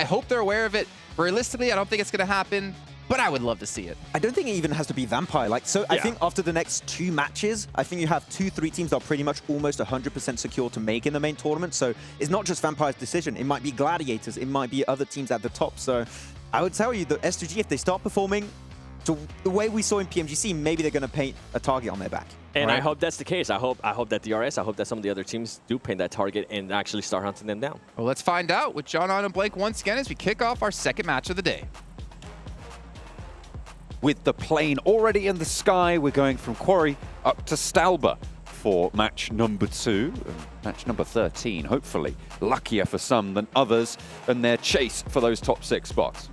I hope they're aware of it. Realistically, I don't think it's going to happen, but I would love to see it. I don't think it even has to be Vampire. I think after the next 2 matches, I think you have 2-3 teams that are pretty much almost 100% secure to make in the main tournament. So it's not just Vampire's decision. It might be Gladiators. It might be other teams at the top. So I would tell you that S2G, if they start performing to the way we saw in PMGC, maybe they're going to paint a target on their back. And I hope that's the case. I hope that DRS, I hope that some of the other teams do paint that target and actually start hunting them down. Well, let's find out with John on and Blake once again as we kick off our second match of the day. With the plane already in the sky, we're going from Quarry up to Stalba for match number 2, match number 13, hopefully. Luckier for some than others, and their chase for those top 6 spots.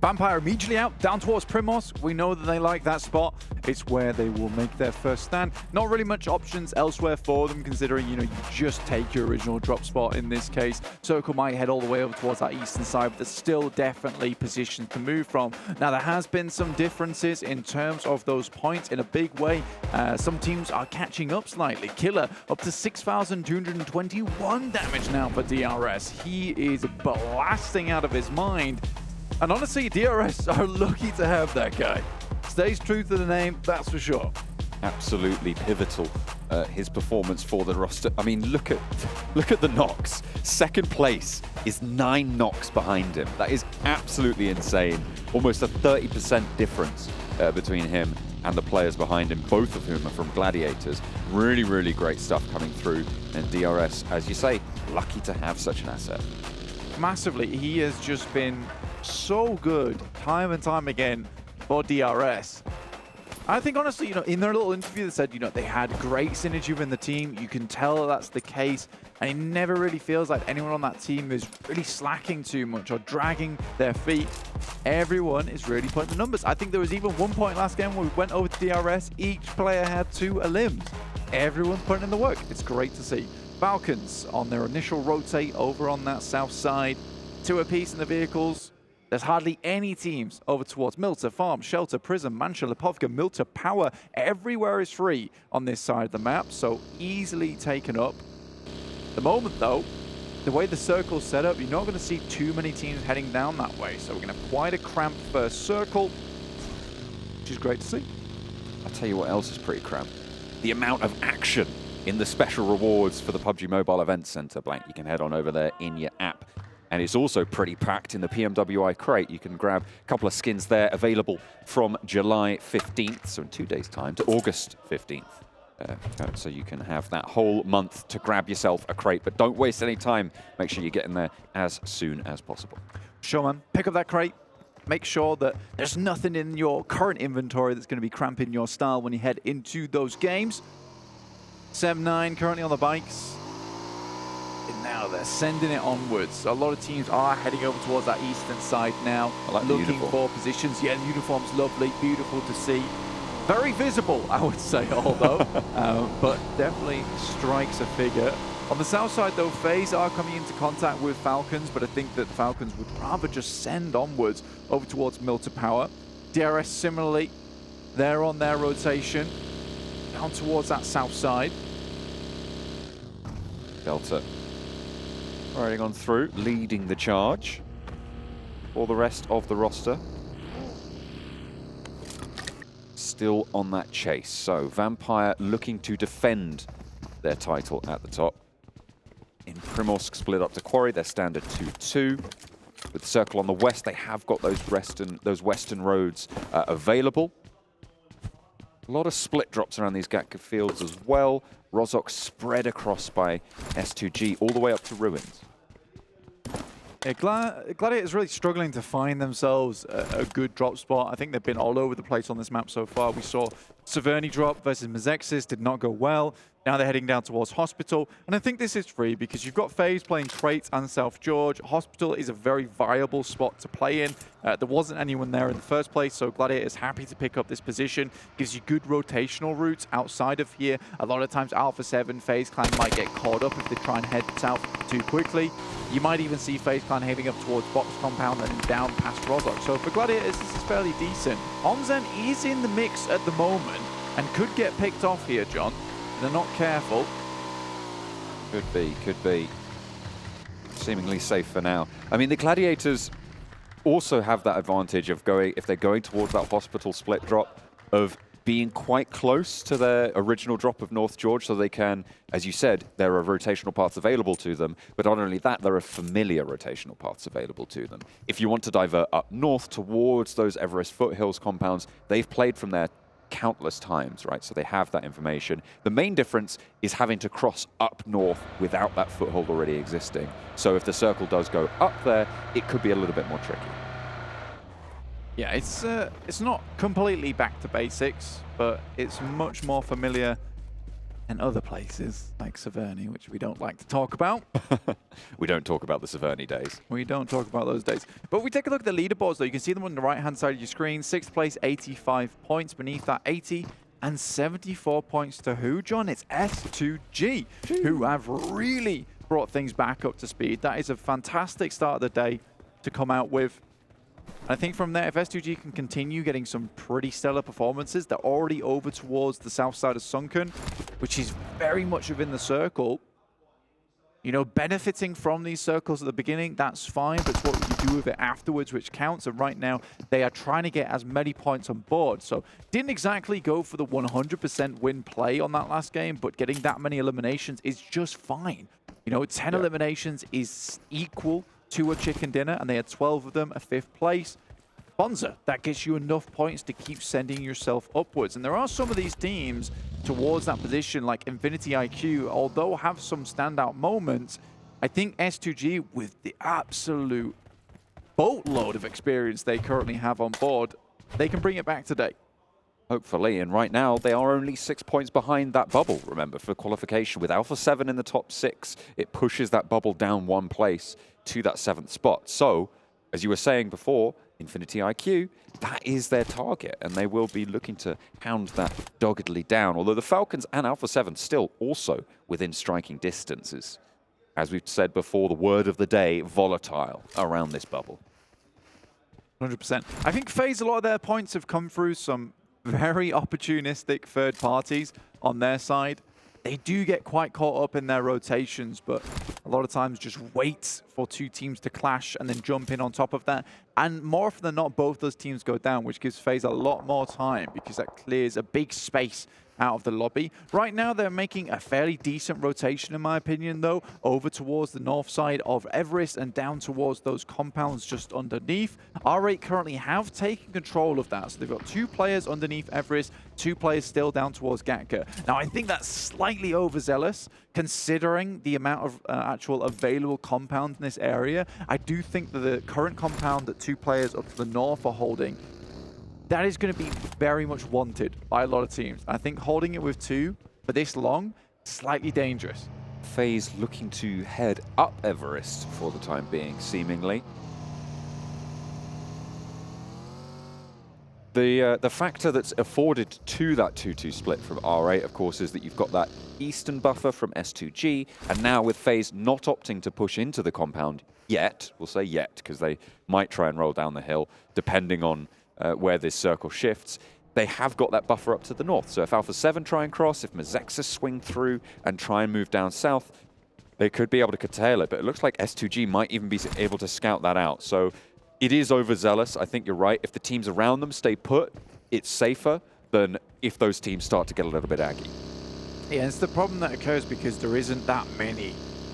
Vampire immediately out, down towards Primos. We know that they like that spot. It's where they will make their first stand. Not really much options elsewhere for them, considering, you just take your original drop spot in this case. Circle might head all the way over towards that eastern side, but there's still definitely positions to move from. Now, there has been some differences in terms of those points in a big way. Some teams are catching up slightly. Killer up to 6,221 damage now for DRS. He is blasting out of his mind. And honestly, DRS are lucky to have that guy. Stays true to the name, that's for sure. Absolutely pivotal, his performance for the roster. I mean, look at the knocks. Second place is 9 knocks behind him. That is absolutely insane. Almost a 30% difference between him and the players behind him, both of whom are from Gladiators. Really, really great stuff coming through. And DRS, as you say, lucky to have such an asset. Massively, he has just been so good time and time again for DRS. I think honestly, in their little interview they said, they had great synergy within the team. You can tell that's the case, and it never really feels like anyone on that team is really slacking too much or dragging their feet. Everyone is really putting the numbers. I think there was even one point last game where we went over to DRS, each player had 2 elims. Everyone's putting in the work. It's great to see. Falcons on their initial rotate over on that south side. 2 apiece in the vehicles. There's hardly any teams over towards Milter, Farm, Shelter, Prism, Mancha, Lipovka, Milter, Power. Everywhere is free on this side of the map, so easily taken up. At the moment, though, the way the circle's set up, you're not going to see too many teams heading down that way. So we're going to have quite a cramped first circle, which is great to see. I'll tell you what else is pretty cramped. The amount of action in the special rewards for the PUBG Mobile Event Center. Blank, you can head on over there in your app. And it's also pretty packed in the PMWI crate. You can grab a couple of skins there available from July 15th, so in 2 days' time, to August 15th. So you can have that whole month to grab yourself a crate, but don't waste any time. Make sure you get in there as soon as possible. Sure, man. Pick up that crate. Make sure that there's nothing in your current inventory that's going to be cramping your style when you head into those games. 7-9 currently on the bikes. And now they're sending it onwards. A lot of teams are heading over towards that eastern side now, looking for positions. Yeah, the uniform's lovely, beautiful to see. Very visible, I would say, although, but definitely strikes a figure. On the south side, though, FaZe are coming into contact with Falcons, but I think that the Falcons would rather just send onwards over towards Milter Power. DRS similarly, they're on their rotation, down towards that south side. Delta riding on through, leading the charge for the rest of the roster. Still on that chase. So Vampire looking to defend their title at the top. In Primorsk split up to Quarry, they're standard 2-2. With Circle on the west, they have got those western roads available. A lot of split drops around these Gatka fields as well. Rozok spread across by S2G all the way up to Ruins. Yeah, Gladiator's really struggling to find themselves a good drop spot. I think they've been all over the place on this map so far. We saw Severny drop versus Mazexis, did not go well. Now they're heading down towards Hospital. And I think this is free because you've got FaZe playing Crate and South George. Hospital is a very viable spot to play in. There wasn't anyone there in the first place, so Gladiator is happy to pick up this position. Gives you good rotational routes outside of here. A lot of times Alpha 7, FaZe Clan might get caught up if they try and head south too quickly. You might even see FaZe Clan heading up towards Box Compound and then down past Rozok. So for Gladiators, this is fairly decent. Onzen is in the mix at the moment and could get picked off here, John. They're not careful. Could be, could be. seemingly safe for now. I mean, the Gladiators also have that advantage of going, if they're going towards that hospital split drop, of being quite close to their original drop of North George, so they can, as you said, there are rotational paths available to them, but not only that, there are familiar rotational paths available to them. If you want to divert up north towards those Everest foothills compounds, they've played from there countless times, right? So they have that information. The main difference is having to cross up north without that foothold already existing. So if the circle does go up there, it could be a little bit more tricky. Yeah, it's not completely back to basics, but it's much more familiar than other places like Severny, which we don't like to talk about. We don't talk about the Severny days. We don't talk about those days. But if we take a look at the leaderboards, though, you can see them on the right-hand side of your screen. 6th place, 85 points. Beneath that, 80 and 74 points to who, John? It's S2G, who have really brought things back up to speed. That is a fantastic start of the day to come out with. I think from there, if S2G can continue getting some pretty stellar performances, they're already over towards the south side of Sunken, which is very much within the circle. You know, benefiting from these circles at the beginning, that's fine, but it's what you do with it afterwards which counts. And right now, they are trying to get as many points on board. So didn't exactly go for the 100% win play on that last game, but getting that many eliminations is just fine. You know, 10 eliminations is equal to a chicken dinner, and they had 12 of them, a 5th place. Bonza, that gets you enough points to keep sending yourself upwards. And there are some of these teams towards that position, like Infinity IQ, although have some standout moments, I think S2G, with the absolute boatload of experience they currently have on board, they can bring it back today. Hopefully, and right now they are only 6 points behind that bubble, remember, for qualification. With Alpha 7 in the top 6, it pushes that bubble down 1 place to that 7th spot. So, as you were saying before, Infinity IQ, that is their target, and they will be looking to hound that doggedly down, although the Falcons and Alpha 7 still also within striking distances. As we've said before, the word of the day, volatile around this bubble. 100%. I think FaZe, a lot of their points have come through some very opportunistic third parties on their side. They do get quite caught up in their rotations, but a lot of times just wait for 2 teams to clash and then jump in on top of that. And more often than not, both those teams go down, which gives FaZe a lot more time because that clears a big space out of the lobby. Right now, they're making a fairly decent rotation, in my opinion, though, over towards the north side of Everest and down towards those compounds just underneath. R8 currently have taken control of that. So they've got 2 players underneath Everest, 2 players still down towards Gatka. Now, I think that's slightly overzealous, considering the amount of actual available compounds in this area. I do think that the current compound that 2 players up to the north are holding, that is going to be very much wanted by a lot of teams. I think holding it with 2 for this long, slightly dangerous. FaZe looking to head up Everest for the time being, seemingly. The factor that's afforded to that 2-2 split from R8, of course, is that you've got that eastern buffer from S2G, and now with FaZe not opting to push into the compound yet, we'll say yet, because they might try and roll down the hill, depending on where this circle shifts, they have got that buffer up to the north. So if Alpha 7 try and cross, if Mazexas swing through and try and move down south, they could be able to curtail it. But it looks like S2G might even be able to scout that out. So it is overzealous. I think you're right. If the teams around them stay put, it's safer than if those teams start to get a little bit aggy. Yeah, it's the problem that occurs because there isn't that many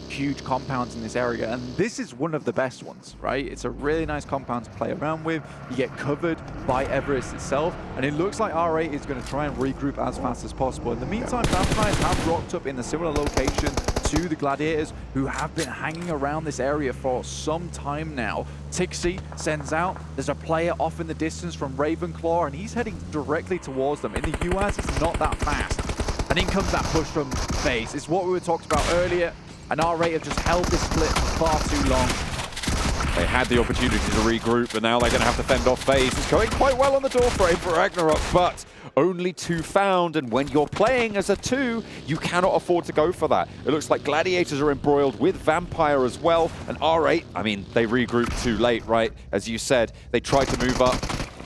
huge compounds in this area, and this is one of the best ones, right? It's a really nice compound to play around with. You get covered by Everest itself, and it looks like R8 is going to try and regroup as fast as possible. In the meantime, Vampires have rocked up in a similar location to the Gladiators, who have been hanging around this area for some time now. Tixi sends out, there's a player off in the distance from Ravenclaw, and he's heading directly towards them. In the UAS, it's not that fast. And in comes that push from FaZe. It's what we were talking about earlier. And R8 have just held this split for far too long. They had the opportunity to regroup, but now they're going to have to fend off FaZe. It's going quite well on the doorframe for Ragnarok, but only 2 found. And when you're playing as a 2, you cannot afford to go for that. It looks like Gladiators are embroiled with Vampire as well. And R8, I mean, they regrouped too late, right? As you said, they tried to move up.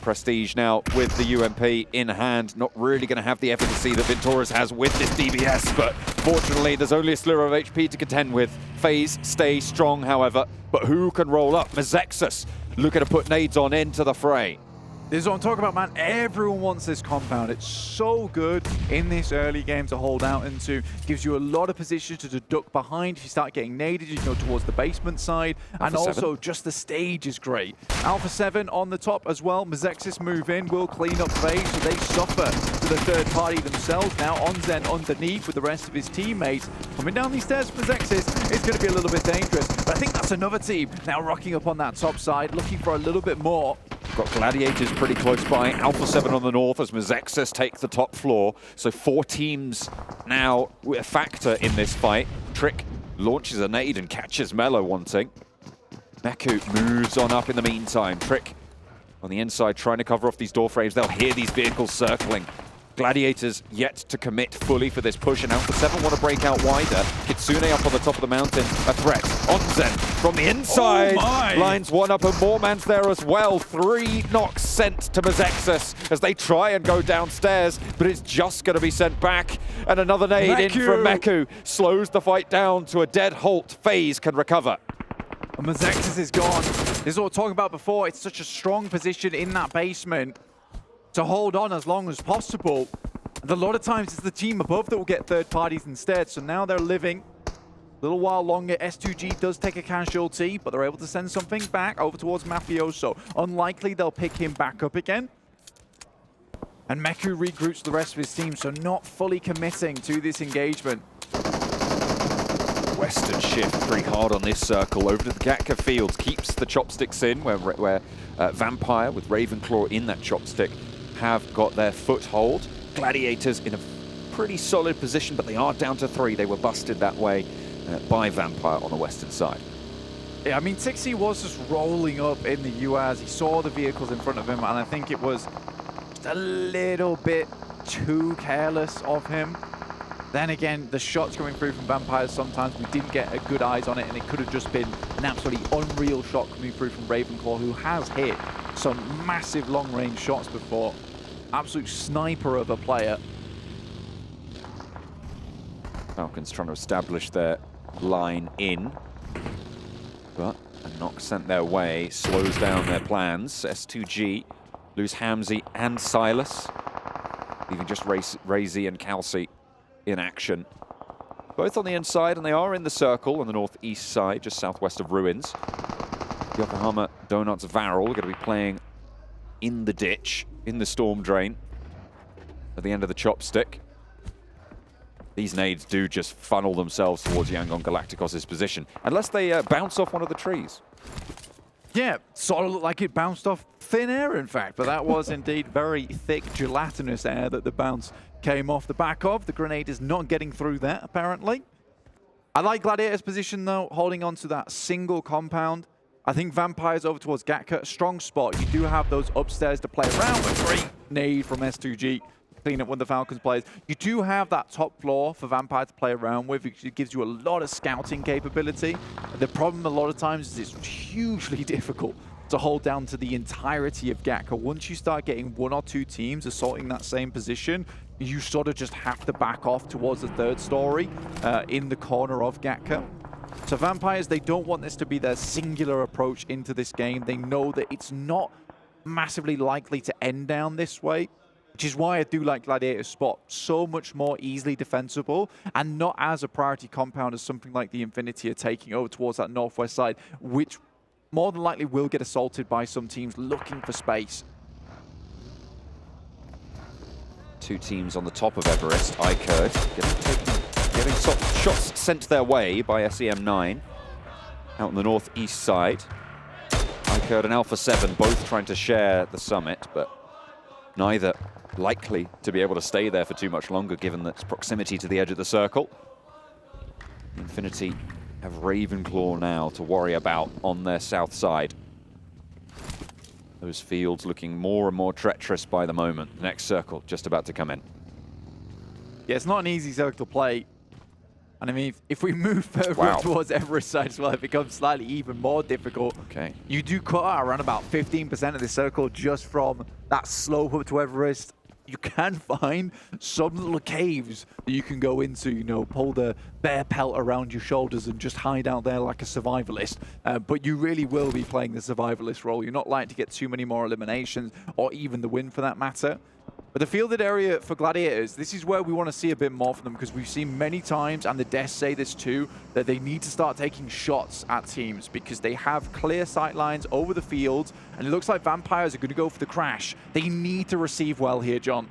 Prestige now with the UMP in hand, not really going to have the efficacy that Vintoris has with this DBS, but Unfortunately, there's only a sliver of HP to contend with. FaZe stay strong, however, but who can roll up? Mazexus looking to put nades on into the fray. This is what I'm talking about, man. Everyone wants this compound. It's so good in this early game to hold out into. Gives you a lot of position to duck behind. If you start getting naded, you go towards the basement side. And also, just the stage is great. Alpha 7 on the top as well. Mazexus move in, will clean up FaZe, so they suffer to the third party themselves. Now Onzen underneath with the rest of his teammates. Coming down these stairs for Mazexus is going to be a little bit dangerous. But I think that's another team now rocking up on that top side, looking for a little bit more. Got Gladiators pretty close by. Alpha 7 on the north as Mazexus takes the top floor. So 4 teams now with a factor in this fight. Trick launches a nade and catches Mello wanting. Meku moves on up in the meantime. Trick on the inside trying to cover off these door frames. They'll hear these vehicles circling. Gladiators yet to commit fully for this push, and Alpha 7 want to break out wider. Kitsune up on the top of the mountain, a threat. Onzen from the inside, lines one up, and Moorman's there as well. 3 knocks sent to Mazexus as they try and go downstairs, but it's just going to be sent back. And another nade in from Meku slows the fight down to a dead halt. FaZe can recover. And Mazexus is gone. This is what we were talking about before. It's such a strong position in that basement to hold on as long as possible. And a lot of times it's the team above that will get third parties instead. So now they're living a little while longer. S2G does take a casualty, but they're able to send something back over towards Mafioso. Unlikely they'll pick him back up again. And Meku regroups the rest of his team, so not fully committing to this engagement. Western shift pretty hard on this circle over to the Gatka fields. Keeps the chopsticks in where Vampire with Ravenclaw in that chopstick have got their foothold. Gladiators in a pretty solid position, but they are down to 3. They were busted that way by Vampire on the western side. Yeah, I mean, Tixie was just rolling up in the UAS. He saw the vehicles in front of him, and I think it was just a little bit too careless of him. Then again, the shots coming through from Vampires, sometimes we didn't get a good eyes on it, and it could have just been an absolutely unreal shot coming through from Ravenclaw, who has hit some massive long-range shots before. Absolute sniper of a player. Falcons trying to establish their line in, but a knock sent their way slows down their plans. S2G lose Hamzy and Silas, leaving just Razy and Calci in action. Both on the inside, and they are in the circle on the northeast side, just southwest of Ruins. Yokohama Donuts Varel going to be playing in the ditch, in the storm drain, at the end of the chopstick. These nades do just funnel themselves towards Yangon Galacticos' position, unless they bounce off one of the trees. Yeah, sort of looked like it bounced off thin air, in fact, but that was indeed very thick, gelatinous air that the bounce came off the back of. The grenade is not getting through that, apparently. I like Gladiator's position, though, holding on to that single compound. I think Vampire's over towards Gatka, strong spot. You do have those upstairs to play around with. 3 nade from S2G. Clean up one of the Falcons players. You do have that top floor for Vampire to play around with. It gives you a lot of scouting capability. The problem a lot of times is it's hugely difficult to hold down to the entirety of Gatka. Once you start getting 1 or 2 teams assaulting that same position, you sort of just have to back off towards the third story in the corner of Gatka. So Vampires, they don't want this to be their singular approach into this game. They know that it's not massively likely to end down this way, which is why I do like Gladiator's spot. So much more easily defensible and not as a priority compound as something like the Infinity are taking over towards that northwest side, which more than likely will get assaulted by some teams looking for space. 2 teams on the top of Everest. Icurd getting shots sent their way by SEM9 out on the northeast side. Icurd and Alpha 7 both trying to share the summit, but neither likely to be able to stay there for too much longer given its proximity to the edge of the circle. Infinity have Ravenclaw now to worry about on their south side. Those fields looking more and more treacherous by the moment. The next circle just about to come in. Yeah, it's not an easy circle to play. And I mean, if we move further up towards Everest side as well, it becomes slightly even more difficult. Okay. You do cut out around about 15% of the circle just from that slope up to Everest. you can find some little caves that you can go into, you know, pull the bear pelt around your shoulders and just hide out there like a survivalist. But you really will be playing the survivalist role. You're not likely to get too many more eliminations or even the win for that matter. But the fielded area for Gladiators, this is where we want to see a bit more from them, because we've seen many times, and the devs say this too, that they need to start taking shots at teams because they have clear sight lines over the field, and it looks like Vampires are going to go for the crash. They need to receive well here, John.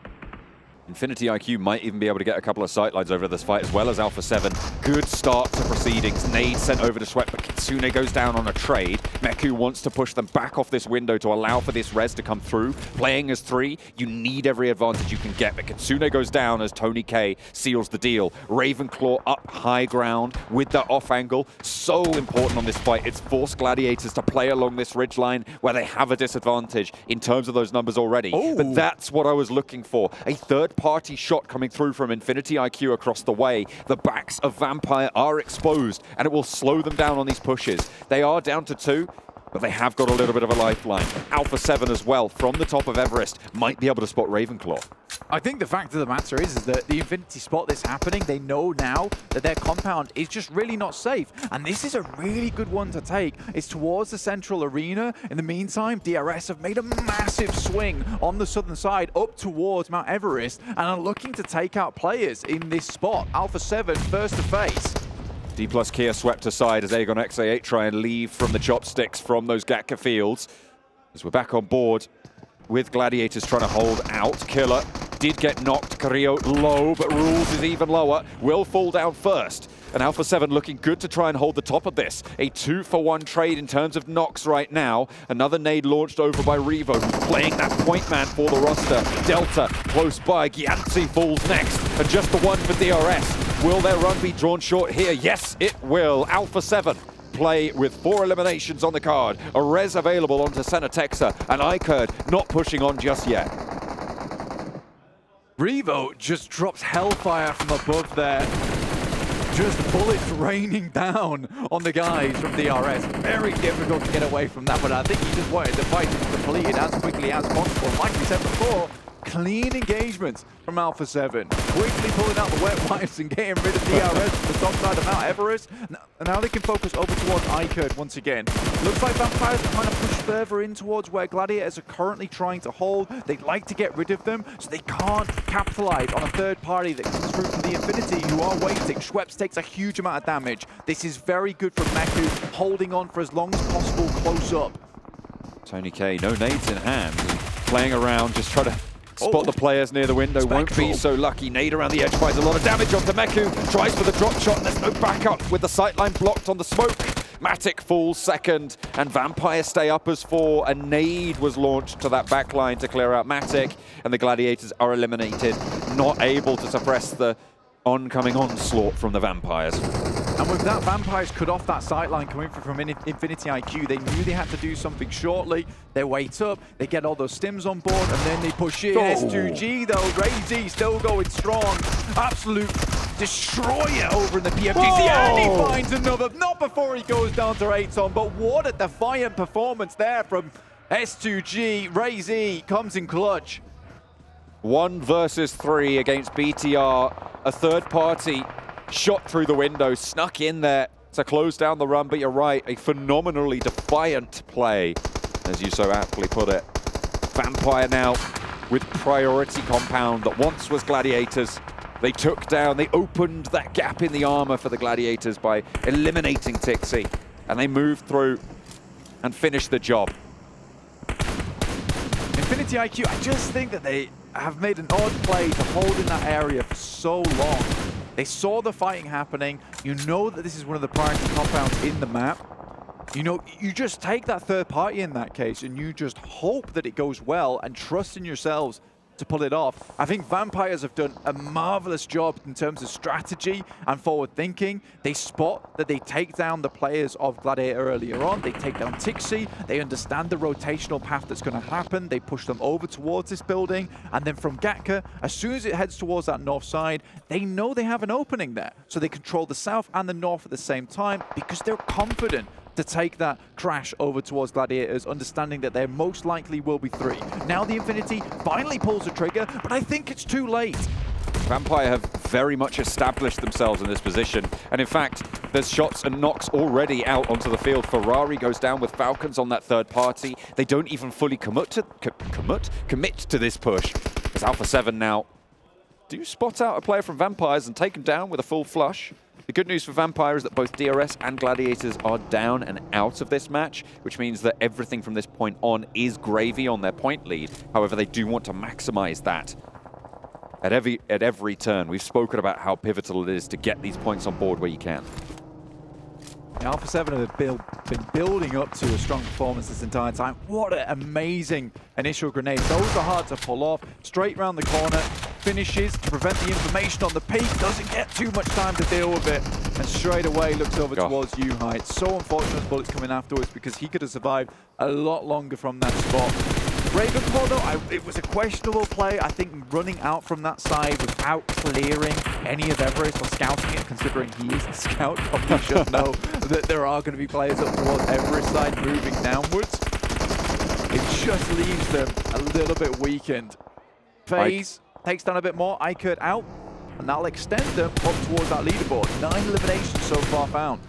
Infinity IQ might even be able to get a couple of sightlines over this fight, as well as Alpha 7. Good start to proceedings. Nade sent over to Sweat, but Kitsune goes down on a trade. Meku wants to push them back off this window to allow for this res to come through. Playing as 3, you need every advantage you can get, but Kitsune goes down as Tony K seals the deal. Ravenclaw up high ground with that off angle. So important on this fight. It's forced Gladiators to play along this ridgeline where they have a disadvantage in terms of those numbers already. Ooh. But that's what I was looking for. A third-party shot coming through from Infinity IQ across the way. The backs of Vampire are exposed, and it will slow them down on these pushes. They are down to 2, but they have got a little bit of a lifeline. Alpha 7 as well, from the top of Everest, might be able to spot Ravenclaw. I think the fact of the matter is that the Infinity spot this happening, they know now that their compound is just really not safe. And this is a really good one to take. It's towards the central arena. In the meantime, DRS have made a massive swing on the southern side up towards Mount Everest and are looking to take out players in this spot. Alpha 7 first to face. D plus Kia swept aside as Aegon XA8 try and leave from the chopsticks from those Gatka fields. As we're back on board with Gladiators trying to hold out. Killer did get knocked. Carrillo low, but Rules is even lower. Will fall down first. And Alpha 7 looking good to try and hold the top of this. A 2-for-1 trade in terms of knocks right now. Another nade launched over by Revo, who's playing that point man for the roster. Delta close by. Gianzi falls next. And just the one for DRS. Will their run be drawn short here? Yes, it will. Alpha 7 play with 4 eliminations on the card. A res available onto Senatexa, and Icurd not pushing on just yet. Revo just drops Hellfire from above there. Just bullets raining down on the guys from DRS. Very difficult to get away from that, but I think he just wanted the fight to be completed as quickly as possible. Like we said before, clean engagements from Alpha 7. Quickly pulling out the wet wipes and getting rid of DRS from the top side of Mount Everest. Now they can focus over towards Icurd once again. Looks like Vampires are trying to push further in towards where Gladiators are currently trying to hold. They'd like to get rid of them, so they can't capitalize on a third party that comes through from the Infinity, who are waiting. Schweppes takes a huge amount of damage. This is very good for Meku, holding on for as long as possible close up. Tony K, no nades in hand. Playing around, just trying to spot the players near the window. Won't be so lucky. Nade around the edge finds a lot of damage onto Meku. Tries for the drop shot, and there's no backup with the sightline blocked on the smoke. Matic falls second, and Vampire stay up as 4. A nade was launched to that backline to clear out Matic, and the Gladiators are eliminated, not able to suppress the oncoming onslaught from the Vampires. And with that, Vampires cut off that sightline coming from Infinity IQ. They knew they had to do something shortly. They wait up, they get all those stims on board, and then they push in. S2G though, Ray-Z still going strong. Absolute destroyer over in the PMWI. And he finds another, not before he goes down to 8-on, but what a defiant performance there from S2G. Ray-Z comes in clutch. 1 versus 3 against BTR. A third party shot through the window, snuck in there to close down the run, but you're right, a phenomenally defiant play, as you so aptly put it. Vampire now with priority compound that once was Gladiators. They took down, they opened that gap in the armor for the Gladiators by eliminating Tixi, and they moved through and finished the job. Infinity IQ, I just think that they have made an odd play to hold in that area for so long. They saw the fighting happening. You know that this is one of the priority compounds in the map. You know, you just take that third party in that case and you just hope that it goes well and trust in yourselves to pull it off. I think Vampires have done a marvelous job in terms of strategy and forward thinking. They spot that they take down the players of Gladiator earlier on. They take down Tixi. They understand the rotational path that's going to happen. They push them over towards this building. And then from Gatka, as soon as it heads towards that north side, they know they have an opening there. So they control the south and the north at the same time because they're confident to take that crash over towards Gladiators, understanding that there most likely will be 3. Now the Infinity finally pulls the trigger, but I think it's too late. Vampire have very much established themselves in this position. And in fact, there's shots and knocks already out onto the field. Ferrari goes down with Falcons on that third party. They don't even fully commit to this push. As Alpha 7 now do spot out a player from Vampires and take him down with a full flush. The good news for Vampire is that both DRS and Gladiators are down and out of this match, which means that everything from this point on is gravy on their point lead. However, they do want to maximize that. At every turn, we've spoken about how pivotal it is to get these points on board where you can. Alpha 7 have been building up to a strong performance this entire time. What an amazing initial grenade. Those are hard to pull off. Straight around the corner, finishes to prevent the information on the peak. Doesn't get too much time to deal with it. And straight away looks over towards Yuhai. It's so unfortunate bullets coming afterwards because he could have survived a lot longer from that spot. Ravenclaw, though, it was a questionable play. I think running out from that side without clearing any of Everest or scouting it, considering he is the scout, probably should know that there are going to be players up towards Everest side moving downwards. It just leaves them a little bit weakened. FaZe takes down a bit more. Ikert out, and that'll extend them up towards that leaderboard. 9 eliminations so far found.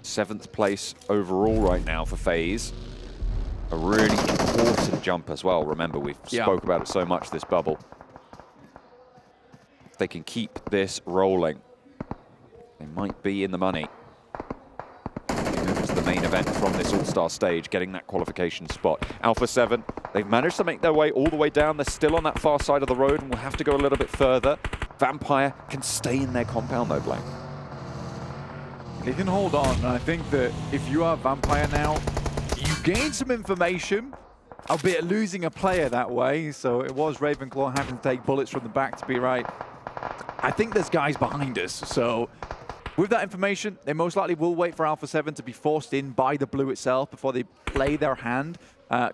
7th place overall right now for FaZe. A really important jump as well. Remember, we've spoke about it so much this bubble. If they can keep this rolling, they might be in the money. It's the main event from this all-star stage, getting that qualification spot. Alpha 7, they've managed to make their way all the way down. They're still on that far side of the road and will have to go a little bit further. Vampire can stay in their compound though, Blaine. They can hold on, and I think that if you are Vampire now, you gain some information, albeit losing a player that way. So it was Ravenclaw having to take bullets from the back to be right. I think there's guys behind us. So with that information, they most likely will wait for Alpha 7 to be forced in by the blue itself before they play their hand,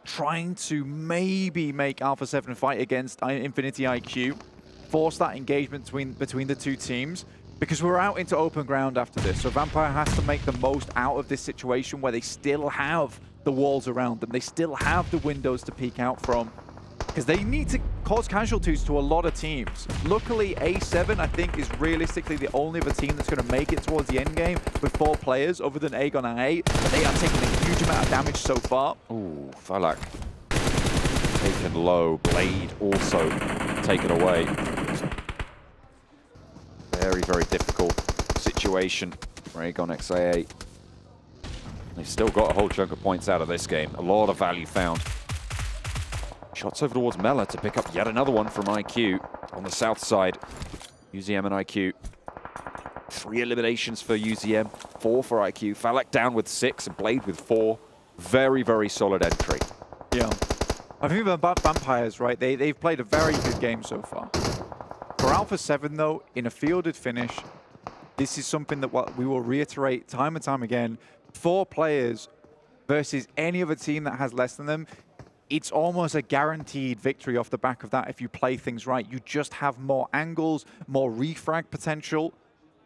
trying to maybe make Alpha 7 fight against Infinity IQ, force that engagement between the two teams. Because we're out into open ground after this, so Vampire has to make the most out of this situation where they still have the walls around them. They still have the windows to peek out from. Because they need to cause casualties to a lot of teams. Luckily, A7, I think, is realistically the only other team that's going to make it towards the end game with 4 players, other than Aegon and A8. But they are taking a huge amount of damage so far. Ooh, Falak taken low. Blade also taken away. Very, very difficult situation for Aegon XA8. They've still got a whole chunk of points out of this game. A lot of value found. Shots over towards Mela to pick up yet another one from IQ on the south side. UZM and IQ. 3 eliminations for UZM, 4 for IQ. Falak down with 6 and Blade with 4. Very, very solid entry. Yeah. I think about Vampires, right? They've played a very good game so far. For Alpha 7, though, in a fielded finish, this is something that we will reiterate time and time again. 4 players versus any other team that has less than them, it's almost a guaranteed victory off the back of that if you play things right. You just have more angles, more refrag potential.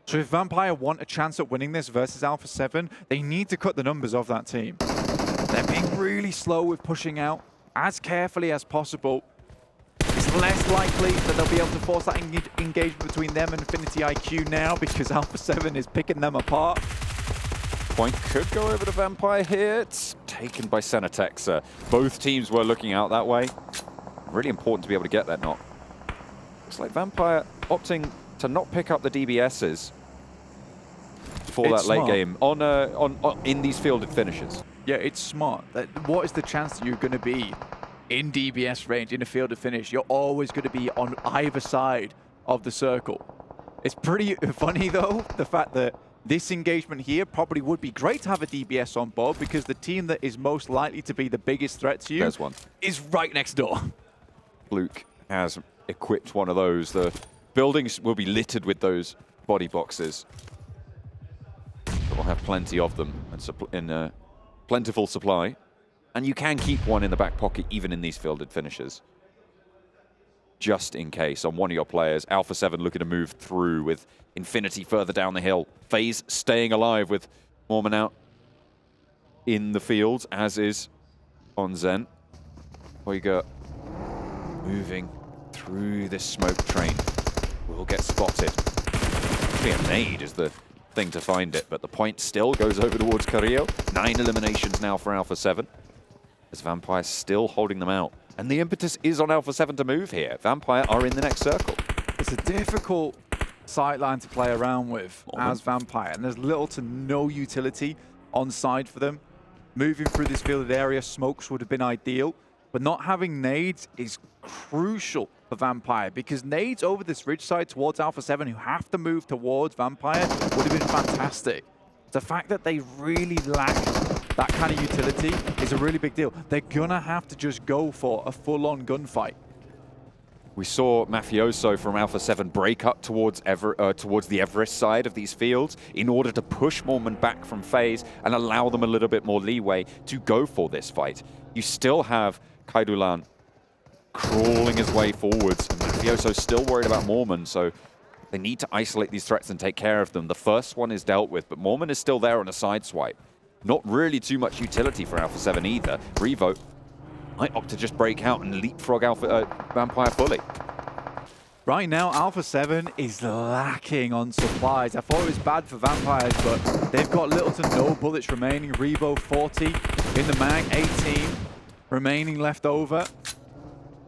So if Vampire want a chance at winning this versus Alpha 7, they need to cut the numbers of that team. They're being really slow with pushing out as carefully as possible. It's less likely that they'll be able to force that engagement between them and Infinity IQ now because Alpha 7 is picking them apart. Point could go over to Vampire here. It's taken by Senatex. Both teams were looking out that way. Really important to be able to get that knock. Looks like Vampire opting to not pick up the DBSs for that late game in these fielded finishes. Yeah, it's smart. What is the chance that you're going to be in DBS range, in a fielded finish? You're always going to be on either side of the circle. It's pretty funny, though, the fact that this engagement here probably would be great to have a DBS on board because the team that is most likely to be the biggest threat to you is right next door. Luke has equipped one of those. The buildings will be littered with those body boxes. We'll have plenty of them in plentiful supply. And you can keep one in the back pocket even in these fielded finishes. Just in case on one of your players. Alpha 7 looking to move through with Infinity further down the hill. FaZe staying alive with Mormon out. in the field, as is on Zen. Hoiger moving through this smoke train. Will get spotted. Actually, a nade is the thing to find it, but the point still goes over towards Carrillo. 9 eliminations now for Alpha 7. As Vampire still holding them out. And the impetus is on Alpha 7 to move here. Vampire are in the next circle. It's a difficult sightline to play around with as Vampire, and there's little to no utility on side for them. Moving through this fielded area, smokes would have been ideal, but not having nades is crucial for Vampire, because nades over this ridge side towards Alpha 7, who have to move towards Vampire, would have been fantastic. The fact that they really lack that kind of utility is a really big deal. They're gonna have to just go for a full-on gunfight. We saw Mafioso from Alpha 7 break up towards the Everest side of these fields in order to push Mormon back from phase and allow them a little bit more leeway to go for this fight. You still have Kaidulan crawling his way forwards, and Mafioso's still worried about Mormon, so they need to isolate these threats and take care of them. The first one is dealt with, but Mormon is still there on a side swipe. Not really too much utility for Alpha 7 either. Revo might opt to just break out and leapfrog Vampire fully. Right now, Alpha 7 is lacking on supplies. I thought it was bad for Vampires, but they've got little to no bullets remaining. Revo 40 in the mag, 18 remaining left over.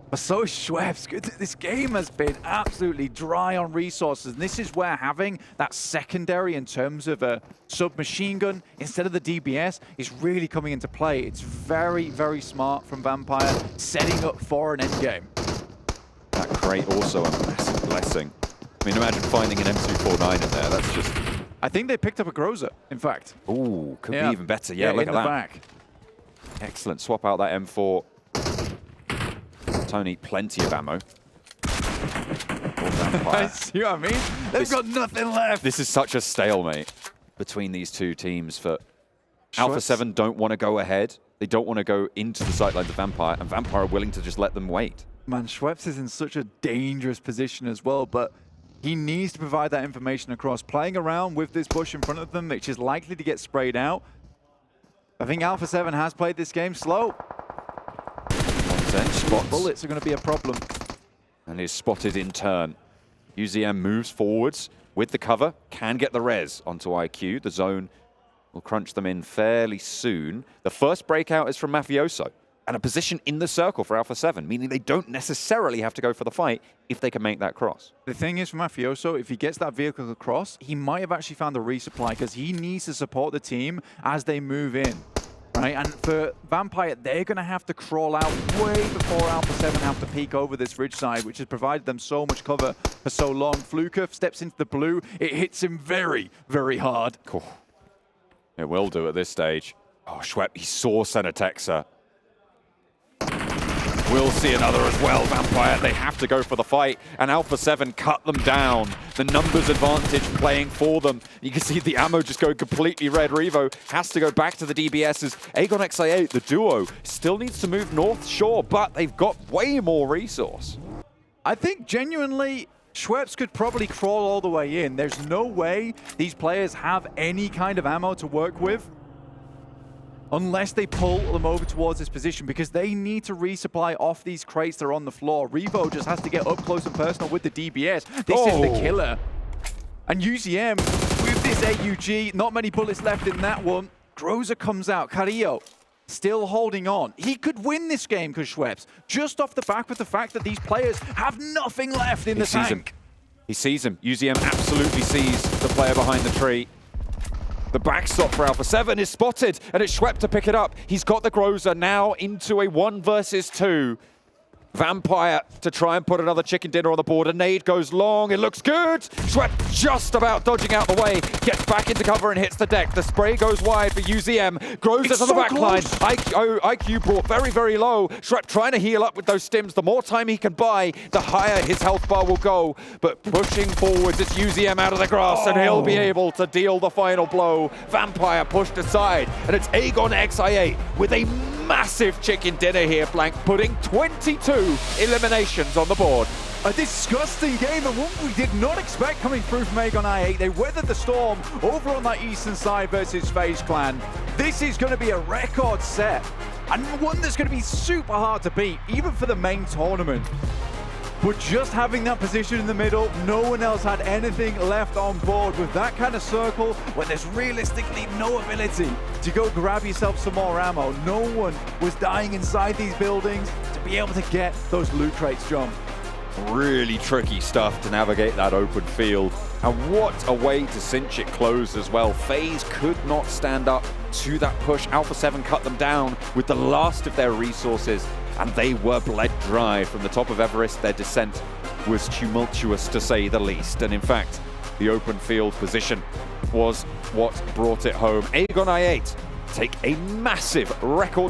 But so is Schweppes. This game has been absolutely dry on resources. And this is where having that secondary in terms of a submachine gun instead of the DBS is really coming into play. It's very, very smart from Vampire, setting up for an endgame. That crate also a massive blessing. I mean, imagine finding an M249 in there. That's just... I think they picked up a Groza, in fact. Ooh, could be even better. Yeah, look in at the that. back. Excellent. Swap out that M4. Tony, plenty of ammo. See what I mean? They've got nothing left. This is such a stalemate between these two teams. For Alpha 7 don't want to go ahead. They don't want to go into the sightlines of Vampire, and Vampire are willing to just let them wait. Man, Schweppes is in such a dangerous position as well, but he needs to provide that information across. Playing around with this bush in front of them, which is likely to get sprayed out. I think Alpha 7 has played this game slow. Spots. Bullets are going to be a problem. And is spotted in turn. UZM moves forwards with the cover, can get the res onto IQ. The zone will crunch them in fairly soon. The first breakout is from Mafioso, and a position in the circle for Alpha 7, meaning they don't necessarily have to go for the fight if they can make that cross. The thing is for Mafioso, if he gets that vehicle across, he might have actually found a resupply, because he needs to support the team as they move in. Right, and for Vampire, they're going to have to crawl out way before Alpha 7 have to peek over this ridge side, which has provided them so much cover for so long. Fluker steps into the blue. It hits him very, very hard. Cool. It will do at this stage. Oh, Schweppes, he saw Senatexa. We'll see another as well, Vampire. They have to go for the fight, and Alpha 7 cut them down. The numbers advantage playing for them. You can see the ammo just going completely red. Revo has to go back to the DBSs. Aegon XI8, the duo, still needs to move north, sure, but they've got way more resource. I think genuinely, Schweppes could probably crawl all the way in. There's no way these players have any kind of ammo to work with unless they pull them over towards this position, because they need to resupply off these crates that are on the floor. Revo just has to get up close and personal with the DBS. This is the killer. And UZM, with this AUG, not many bullets left in that one. Groza comes out. Carrillo still holding on. He could win this game because Schweppes, just off the back with the fact that these players have nothing left in the tank. He sees him. UZM absolutely sees the player behind the tree. The backstop for Alpha 7 is spotted, and it's Schweppes to pick it up. He's got the Groza now into a 1 versus 2. Vampire to try and put another chicken dinner on the board. A nade goes long. It looks good. Schweppes just about dodging out the way. Gets back into cover and hits the deck. The spray goes wide for UZM. Groza to the back line. IQ brought very, very low. Schweppes trying to heal up with those stims. The more time he can buy, the higher his health bar will go. But pushing forwards, it's UZM out of the grass, and he'll be able to deal the final blow. Vampire pushed aside, and it's Aegon XI8 with a massive chicken dinner here, Blank, putting 22 eliminations on the board. a disgusting game and one we did not expect coming through from enought. They weathered the storm over on that eastern side versus FaZe Clan. This is going to be a record set and one that's going to be super hard to beat, even for the main tournament. But just having that position in the middle, no one else had anything left on board. With that kind of circle, where there's realistically no ability to go grab yourself some more ammo, no one was dying inside these buildings to be able to get those loot crates jump. Really tricky stuff to navigate that open field. And what a way to cinch it closed as well. FaZe could not stand up to that push. Alpha 7 cut them down with the last of their resources, and they were bled dry from the top of Everest. Their descent was tumultuous, to say the least. And in fact, the open field position was what brought it home. enought take a massive record